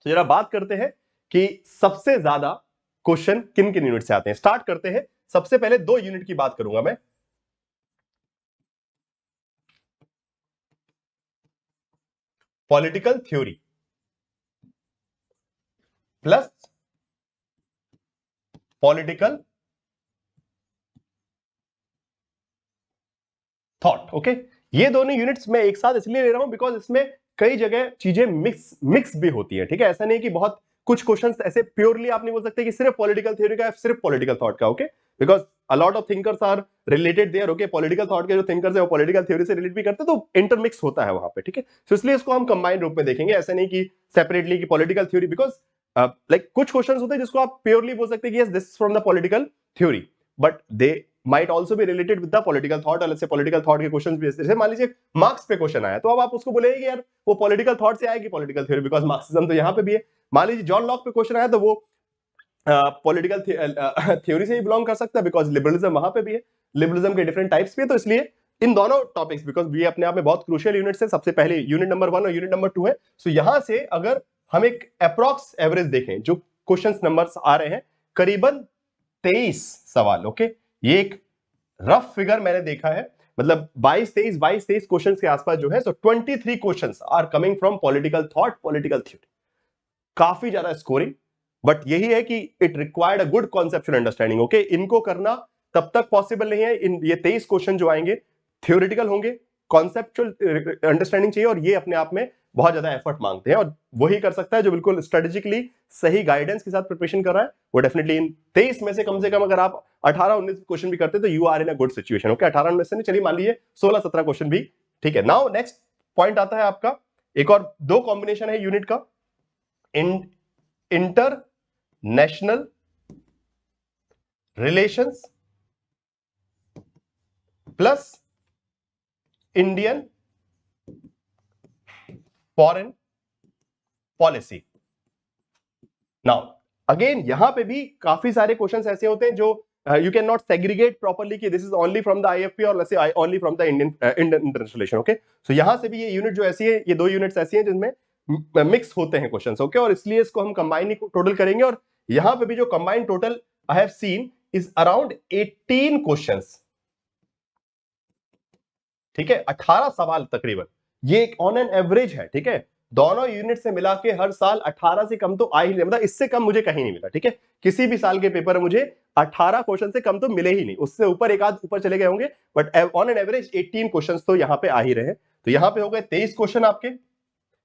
तो जरा बात करते हैं कि सबसे ज्यादा क्वेश्चन किन किन यूनिट से आते हैं। स्टार्ट करते हैं, सबसे पहले 2 यूनिट की बात करूंगा मैं। Political theory plus political thought. Okay, ये दोनों यूनिट्स मैं एक साथ इसलिए ले रहा हूं बिकॉज इसमें कई जगह चीजें मिक्स भी होती है। ठीक है, ऐसा नहीं कि बहुत कुछ क्वेश्चंस ऐसे प्योरली आप नहीं बोल सकते कि सिर्फ पॉलिटिकल थ्योरी का है, सिर्फ पॉलिटिकल थॉट का। Okay, because a lot of thinkers are related there. Okay, political thought के जो थिंकर्स है वो पॉलिटिकल थ्योरी से रिलेट भी करते हैं, तो इंटरमिक्स होता है वहां पे। ठीक है, तो इसलिए इसको हम कंबाइंड रूप में देखेंगे, ऐसा नहीं कि सेपरेटली कि पॉलिटिकल थ्योरी, बिकॉज लाइक कुछ क्वेश्चंस होते हैं जिसको आप प्योरली बोल सकते हैं कि yes this is from the political theory, but they might also be related with the political thought। और let's say political thought के क्वेश्चंस भी जैसे मान लीजिए मार्क्स पे क्वेश्चन आया, तो अब आप उसको बोलेंगे कि यार वो पॉलिटिकल थॉट से आएगी पॉलिटिकल थ्योरी, बिकॉज मार्क्सिज्म तो यहाँ पे भी है। मान लीजिए जॉन लॉक पे क्वेश्चन आया, तो वो पॉलिटिकल थ्योरी से ही बिलोंग कर सकता है, बिकॉज लिबरलिज्म वहां पे भी है, लिबरलिज्म के डिफरेंट टाइप्स भी है। तो इसलिए इन दोनों टॉपिक्स, बिकॉज ये अपने आप में बहुत क्रूशियल यूनिट्स है, सबसे पहले यूनिट नंबर 1 और यूनिट नंबर 2 है। सो यहां से अगर हम एक अप्रॉक्स एवरेज देखें, जो क्वेश्चन नंबर्स आ रहे हैं करीबन 23 सवाल। ओके, ये एक रफ फिगर मैंने देखा है, मतलब 22-23 क्वेश्चंस के आसपास जो है। So 23 questions are coming from political thought, political theory. काफी ज्यादा स्कोरिंग, बट यही है कि it required a good conceptual understanding. Okay, इनको करना तब तक पॉसिबल नहीं है। इन ये 23 क्वेश्चन जो आएंगे थ्योरेटिकल होंगे, कॉन्सेप्चुअल अंडरस्टैंडिंग चाहिए, और ये अपने आप में बहुत ज्यादा एफर्ट मांगते हैं। और वही कर सकता है जो बिल्कुल स्ट्रेटेजिकली सही गाइडेंस के साथ प्रिपरेशन कर रहा है, वो डेफिनेटली इन 23 में से कम अगर आप 18-19 क्वेश्चन भी करते तो you are in a good situation. Okay, 18 में से नहीं, चलिए मान लीजिए 16-17 क्वेश्चन भी ठीक है। नाउ नेक्स्ट पॉइंट आता है आपका, एक और दो कॉम्बिनेशन है यूनिट का, international relations plus Indian foreign policy. Now again यहां पे भी काफी सारे क्वेश्चंस ऐसे होते हैं जो you can not segregate properly कि this is only from the IFP और let's say only from the Indian international relation. Okay, so यहां से भी ये यूनिट जो ऐसी है, ये दो यूनिट्स ऐसी हैं जिनमें मिक्स होते हैं क्वेश्चंस। ओके, और इसलिए इसको हम कंबाइन ही टोटल करेंगे, और यहां पे भी जो combined total I have seen is around 18 questions. ठीक है, 18 सवाल तकरीबन, ये ऑन एन एवरेज है। ठीक है, दोनों यूनिट से मिला के हर साल 18 से कम तो आ ही नहीं, मतलब इससे कम मुझे कहीं नहीं मिला। ठीक है, किसी भी साल के पेपर में मुझे 18 क्वेश्चन से कम तो मिले ही नहीं, उससे ऊपर एक आध ऊपर चले गए होंगे, but on an average 18 question तो यहां पे आ ही रहे हैं। तो यहां पे हो गए 23 क्वेश्चन आपके,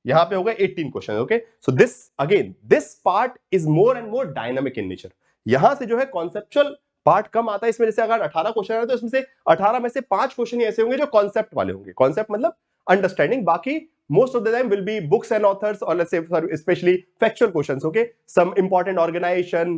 यहां पे हो गए 18 question. Okay, so this again this part is more and more dynamic in nature. यहां से जो है कॉन्सेप्चुअल पार्ट कम आता है इसमें। जैसे अगर 18 क्वेश्चन है तो इसमें से 18 में से 5 क्वेश्चन ऐसे होंगे जो कॉन्सेप्ट वाले होंगे, कॉन्सेप्ट मतलब अंडरस्टैंडिंग। बाकी most of the time will be books and authors, or let's say especially factual questions. Okay, some important organization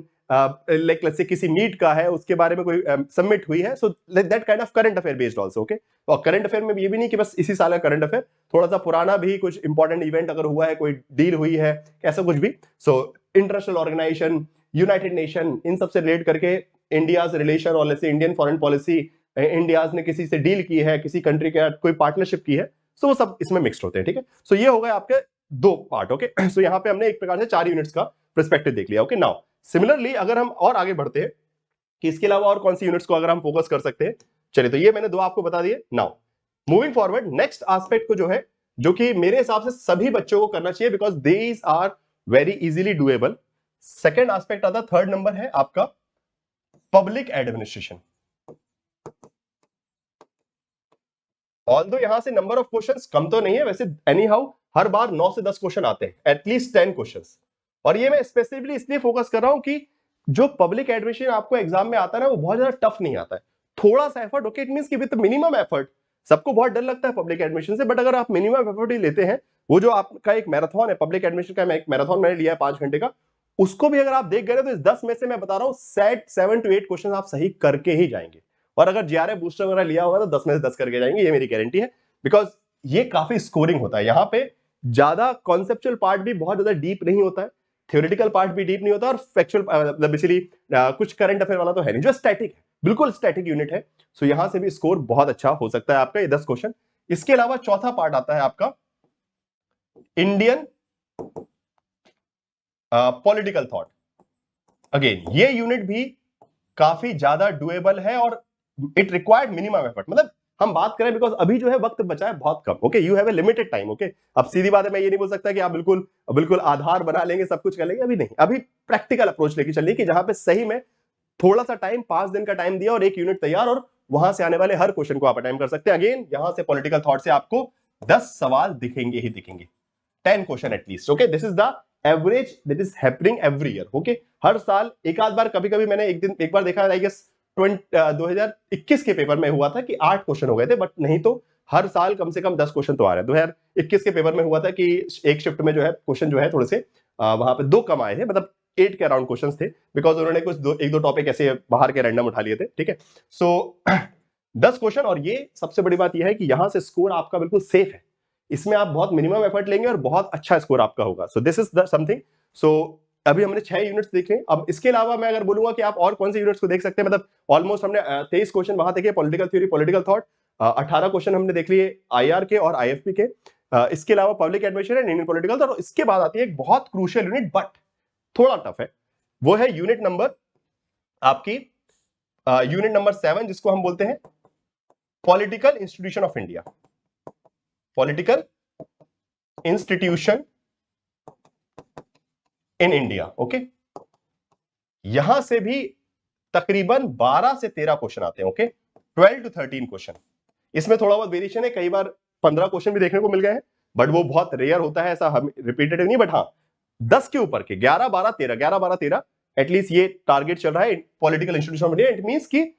like let's say किसी नीट का है, उसके बारे में कोई सबमिट हुई है, so that kind of current affair based also. Okay, और करंट अफेयर में ये भी नहीं कि बस इसी साल का करंट अफेयर, थोड़ा सा पुराना भी कुछ इंपॉर्टेंट इवेंट अगर हुआ है, कोई डील हुई है, ऐसा कुछ भी। So international organisation, United nation, इन सबसे रिलेट करके इंडियाज रिलेशन, और लेट्स से इंडियन फॉरेन पॉलिसी, इंडियाज ने किसी से डील की है, किसी कंट्री के कोई पार्टनरशिप की है, सो वो सब इसमें मिक्स्ड होते हैं। ठीक है, सो ये हो गए आपके दो पार्ट। ओके, सो यहाँ पे हमने एक प्रकार से 4 यूनिट्स का पर्सपेक्टिव देख लिया। ओके, नाउ सिमिलरली अगर हम और आगे बढ़ते हैं कि इसके अलावा और कौन सी यूनिट्स को अगर हम फोकस कर सकते हैं, चलिए, तो ये मैंने दो आपको बता दिए। Now moving forward next aspect को जो है, जो कि मेरे हिसाब से सभी बच्चों को करना चाहिए, because these are very easily doable. Second aspect आता, थर्ड नंबर है आपका पब्लिक एडमिनिस्ट्रेशन। ऑल्दो यहां से नंबर ऑफ क्वेश्चंस कम तो नहीं है वैसे, एनी हाउ हर बार 9 से 10 क्वेश्चन आते हैं, एटलीस्ट 10 क्वेश्चंस। और ये मैं स्पेसिफिकली इसलिए फोकस कर रहा हूं कि जो पब्लिक एडमिनिस्ट्रेशन आपको एग्जाम में आता है ना, वो बहुत ज्यादा टफ नहीं आता है, थोड़ा सा एफर्ट। ओके, इट मींस कि विद मिनिमम एफर्ट, सबको बहुत डर लगता है पब्लिक एडमिनिस्ट्रेशन से, बट अगर आप मिनिमम एफर्ट ही लेते हैं, वो जो आपका एक मैराथन है पब्लिक एडमिनिस्ट्रेशन का, एक मैराथन मैंने लिया है 5 घंटे का, उसको भी अगर आप देख गए तो इस 10 में से मैं बता रहा हूं सेट 7 to 8 क्वेश्चन आप सही करके ही जाएंगे। और अगर जीआरएफ बूस्टर वगैरह लिया होगा तो 10 में से 10 करके जाएंगे, ये मेरी गारंटी है, बिकॉज ये काफी स्कोरिंग होता है। यहां पे ज्यादा कॉन्सेप्चुअल पार्ट भी बहुत ज्यादा डीप नहीं होता है, थ्योरेटिकल पार्ट भी डीप नहीं होता, और फैक्चुअल बेसिकली कुछ करंट अफेयर वाला तो है नहीं, जो स्टैटिक है, बिल्कुल स्टैटिक यूनिट है। सो यहां से भी स्कोर बहुत अच्छा हो सकता है आपका, ये 10 क्वेश्चन। इसके अलावा चौथा पार्ट आता है आपका इंडियन पॉलिटिकल थॉट। अगेन ये यूनिट भी काफी ज्यादा डुएबल है और इट रिक्वायर्ड मिनिमम एफर्ट। मतलब हम बात करें बिकॉज अभी जो है वक्त बचा है बहुत कम। Okay, you have a limited time. Okay, अब सीधी बात है, मैं ये नहीं बोल सकता कि आप बिल्कुल बिल्कुल आधार बना लेंगे, सब कुछ कर लेंगे, अभी नहीं। अभी प्रैक्टिकल अप्रोच लेके चलिए कि जहां पे सही में थोड़ा सा टाइम, 5 दिन का टाइम दिया और एक यूनिट तैयार, और वहां से आने वाले हर क्वेश्चन को आप अटेम्प्ट कर सकते हैं। अगेन यहां से पॉलिटिकल थॉट से आपको 10 सवाल दिखेंगे ही दिखेंगे, 10 question at least. Okay, this is the average that is happening every year. Okay, हर साल एक आध बार, कभी कभी मैंने एक बार देखा, आई गेस 2021 के पेपर में हुआ था कि 8 क्वेश्चन हो गए थे, बट नहीं तो हर साल कम से कम 10 क्वेश्चन तो आ रहे हैं। 2021 के पेपर में हुआ था कि एक शिफ्ट में जो है क्वेश्चन जो है थोड़े से वहां पे 2 कम आए थे, मतलब 8 के अराउंड क्वेश्चंस थे, बिकॉज उन्होंने कुछ एक दो टॉपिक ऐसे बाहर के रैंडम उठा लिए थे। ठीक है, सो 10 क्वेश्चन, और ये सबसे बड़ी बात यह है कि यहां से स्कोर आपका बिल्कुल सेफ है। इसमें आप बहुत मिनिमम एफर्ट लेंगे और बहुत अच्छा स्कोर आपका होगा। So this is the something. So अभी हमने 6 यूनिट्स देखे। अब इसके अलावा मैं अगर बोलूंगा कि आप और कौन से यूनिट्स को देख सकते हैं, मतलब ऑलमोस्ट हमने 23 क्वेश्चन वहां देखे, political theory, political thought. 18 question हमने देख लिए आईआर के और आईएफपी के। इसके अलावा public administration and Indian political thought. इसके बाद आती है एक बहुत क्रूशियल यूनिट, बट थोड़ा टफ है, वो है यूनिट नंबर आपकी यूनिट नंबर 7, जिसको हम बोलते हैं political institution of India. Political institution in India. Okay, यहां से भी तकरीबन 12 से 13 क्वेश्चन आते हैं। Okay, 12 to 13 question. इसमें थोड़ा बहुत वेरिएशन है, कई बार 15 क्वेश्चन भी देखने को मिल गए हैं, बट वो बहुत रेयर होता है, ऐसा हम रिपीटेड नहीं। बट हाँ, 10 के ऊपर के 11 12 13 11 12 13 एटलीस्ट ये टारगेट चल रहा है political institution of India. It means कि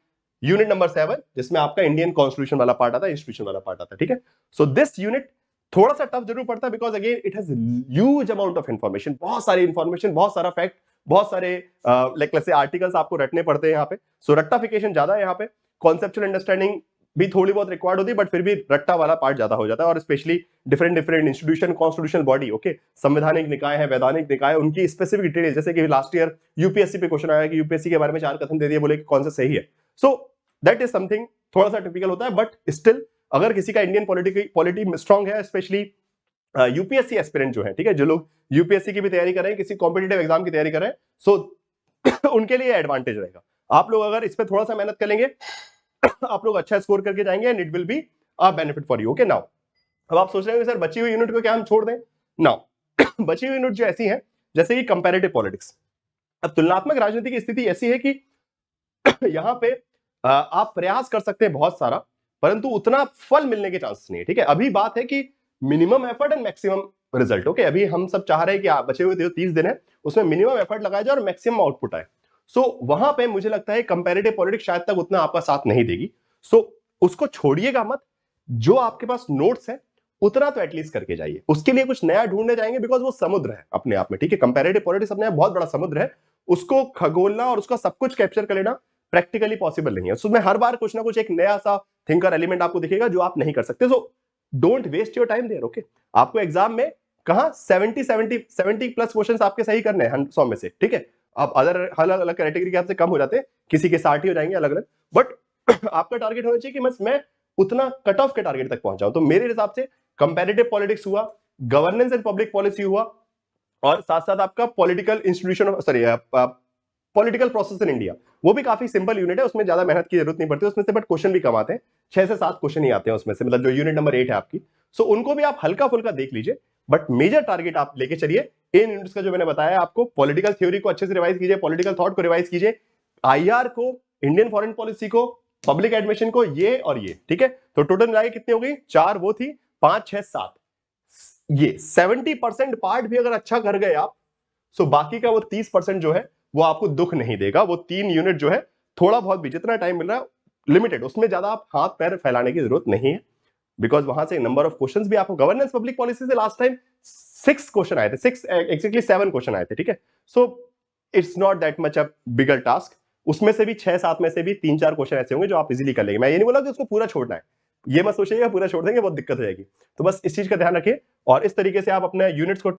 यूनिट नंबर 7, जिसमें आपका इंडियन कॉन्स्टिट्यूशन वाला पार्ट आता है, इंस्टीट्यूशन वाला पार्ट आता है। ठीक है, सो दिस यूनिट थोड़ा सा टफ जरूर पड़ता है, because again it has huge amount of information, बहुत सारी इंफॉर्मेशन, बहुत सारा फैक्ट, बहुत सारे लाइक से आर्टिकल्स आपको रटने पड़ते हैं यहाँ पे। सो रट्टाफिकेशन ज्यादा है यहाँ पे, कॉन्सेप्चुअल अंडरस्टैंडिंग भी थोड़ी बहुत रिक्वायर्ड होती है, बट फिर भी रट्टा वाला पार्ट ज्यादा हो जाता है। और specially different different institution, constitutional body, okay, संवैधानिक निकाय है, वैधानिक निकाय, उनकी स्पेसिफिक डिटेल, जैसे कि लास्ट ईयर यूपीएससी पे क्वेश्चन आया कि यूपीएससी के बारे में 4 कथन दे दिए, बोले कौन सा सही है। सो दैट इज समथिंग थोड़ा सा टिपिकल होता है, बट स्टिल अगर किसी का इंडियन पॉलिटी स्ट्रांग है, स्पेशली यूपीएससी एस्पिरेंट जो है, ठीक है, जो लोग यूपीएससी की भी तैयारी कर रहे हैं, किसी कॉम्पिटेटिव एग्जाम की तैयारी कर रहे हैं, सो उनके लिए एडवांटेज रहेगा। आप लोग अगर इस पे थोड़ा सा मेहनत करेंगे, आप लोग अच्छा स्कोर करके जाएंगे, and it will be a benefit for you. Okay, now अब आप सोच रहे हैं सर बची हुई यूनिट को क्या हम छोड़ दें? नाउ बची हुई यूनिट जो ऐसी है, जैसे कि कंपैरेटिव पॉलिटिक्स। अब तुलनात्मक राजनीति की स्थिति ऐसी है कि यहां पे आप प्रयास कर सकते हैं बहुत सारा, परंतु उतना फल मिलने के चांसेस नहीं है। ठीक है, अभी बात है कि minimum effort and maximum result. Okay, अभी हम सब चाह रहे हैं कि आप बचे हुए 30 दिन है, उसमें मिनिमम एफर्ट लगाया जाए और मैक्सिमम आउटपुट आए। सो वहां पे मुझे लगता है कंपैरेटिव पॉलिटिक्स शायद तक उतना आपका साथ नहीं देगी। सो उसको छोड़िएगा मत, जो आपके पास नोट्स है उतना तो एटलीस्ट करके जाइए। उसके लिए कुछ नया ढूंढने जाएंगे, बिकॉज वो समुद्र है अपने आप में। ठीक है, कंपैरेटिव पॉलिटिक्स अपने आप बहुत बड़ा समुद्र है, उसको खगोलना और उसका सब कुछ कैप्चर कर लेना प्रैक्टिकली पॉसिबल नहीं है। उसमें हर बार कुछ ना कुछ एक नया सा थिंकर एलिमेंट आपको दिखेगा जो आप नहीं कर सकते। So don't waste your time there. Okay, आपको एग्जाम में कहां 70 प्लस क्वेश्चंस आपके सही करने हैं 100 में से। ठीक है, अब अदर अलग अलग कैटेगरी के आपसे कम हो जाते हैं, किसी के 60 ही हो जाएंगे अलग अलग, बट आपका टारगेट होना चाहिए कि मैं उतना कट ऑफ के टारगेट तक पहुंच जाऊं। तो मेरे हिसाब से कंपैरेटिव पॉलिटिक्स हुआ, गवर्नेंस एंड पब्लिक पॉलिसी हुआ, और साथ साथ आपका political institution, sorry political process in India, वो भी काफी सिंपल यूनिट है, उसमें ज्यादा मेहनत की जरूरत नहीं पड़ती उसमें से, बट क्वेश्चन भी कम आते हैं, 6 से 7 क्वेश्चन ही आते हैं उसमें से, मतलब जो यूनिट नंबर 8 है आपकी। सो उनको भी आप हल्का फुल्का देख लीजिए, बट मेजर टारगेट आप लेके चलिए इन यूनिट्स का जो मैंने बताया आपको। पॉलिटिकल थ्योरी को अच्छे से रिवाइज कीजिए, पॉलिटिकल थॉट को रिवाइज कीजिए, आईआर को, इंडियन फॉरेन पॉलिसी को, पब्लिक एडमिशन को, ये और ये। ठीक है, तो टोटल मिला के कितनी हो गई? 4 वो थी, 5 6 7, ये 70% पार्ट भी अगर अच्छा कर गए आप, सो बाकी का वो 30% जो है वो आपको दुख नहीं देगा। वो 3 यूनिट जो है, थोड़ा बहुत भी जितना टाइम मिल रहा है लिमिटेड, उसमें ज्यादा आप हाथ पैर फैलाने की जरूरत नहीं है, बिकॉज वहां से नंबर ऑफ क्वेश्चंस भी आपको, गवर्नेंस पब्लिक पॉलिसी से लास्ट टाइम 6 क्वेश्चन आए थे, 6 एक्जेक्टली 7 क्वेश्चन आए थे। ठीक है, so it's not that much a bigger task. उसमें से भी 6-7 में से भी 3-4 क्वेश्चन ऐसे होंगे जो आप इजीली कर लेंगे। मैं ये नहीं बोला कि उसको पूरा छोड़ना है, ये मत सोचिएगा पूरा छोड़ देंगे बहुत दिक्कत हो जाएगी। तो बस इस चीज का ध्यान रखिए, और इस तरीके से आप अपने यूनिट्स को